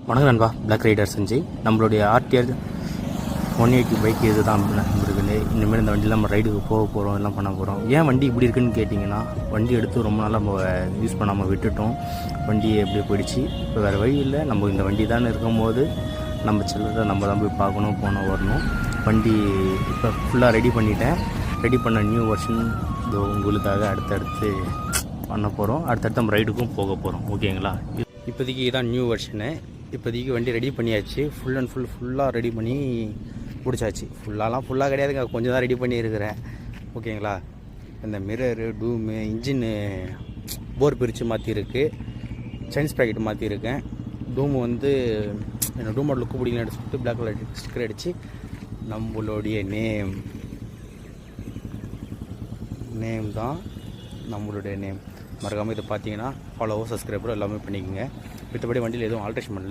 வணக்கம் நண்பா, black rider செஞ்சு நம்மளுடைய ஆர்டிஆர் 180 பைக் இது தான் இருக்குது. இனிமேல் இந்த வண்டியில் நம்ம ரைடுக்கு போக போகிறோம், எல்லாம் பண்ண போகிறோம். ஏன் வண்டி இப்படி இருக்குன்னு கேட்டிங்கன்னா, வண்டி எடுத்து ரொம்ப நாளாக நம்ம யூஸ் பண்ணாமல் விட்டுட்டோம். வண்டி எப்படி போயிடுச்சு. இப்போ வேறு வழி இல்லை, நம்ம இந்த வண்டி தான் இருக்கும்போது நம்ம சில்லறை நம்ம தான் போய் பார்க்கணும், போனோம் வரணும். வண்டி இப்போ ஃபுல்லாக ரெடி பண்ணிட்டேன். ரெடி பண்ண நியூ வெர்ஷன் இது உங்களுக்காக அடுத்தடுத்து பண்ண போகிறோம். அடுத்தடுத்து நம்ம ரைடுக்கும் போக போகிறோம். ஓகேங்களா? இப்போதைக்கு இதான் நியூ வெர்ஷனு. இப்போதைக்கு வண்டி ரெடி பண்ணியாச்சு. ஃபுல் அண்ட் ஃபுல்லாக ரெடி பண்ணி முடிச்சாச்சு. ஃபுல்லாக கிடையாதுங்க, கொஞ்சம் தான் ரெடி பண்ணியிருக்கிறேன். ஓகேங்களா? இந்த மிரரு, டூமு, இன்ஜின்னு போர் பிரித்து மாற்றிருக்கு. Science bracket மாற்றிருக்கேன். டூமு வந்து என்ன டூமோட லுக்கு பிடிக்கலன்னு சொல்லிட்டு பிளாக் கலர் ஸ்டிக்கர் அடித்து நம்மளுடைய நேம் தான் நம்மளுடைய நேம். மறக்காமல் இதை பார்த்தீங்கன்னா ஃபாலோவோ சப்ஸ்கிரைபரோ எல்லாமே பண்ணிக்கோங்க. மற்றபடி வண்டியில் எதுவும் ஆல்ட்ரேஷன் பண்ணல.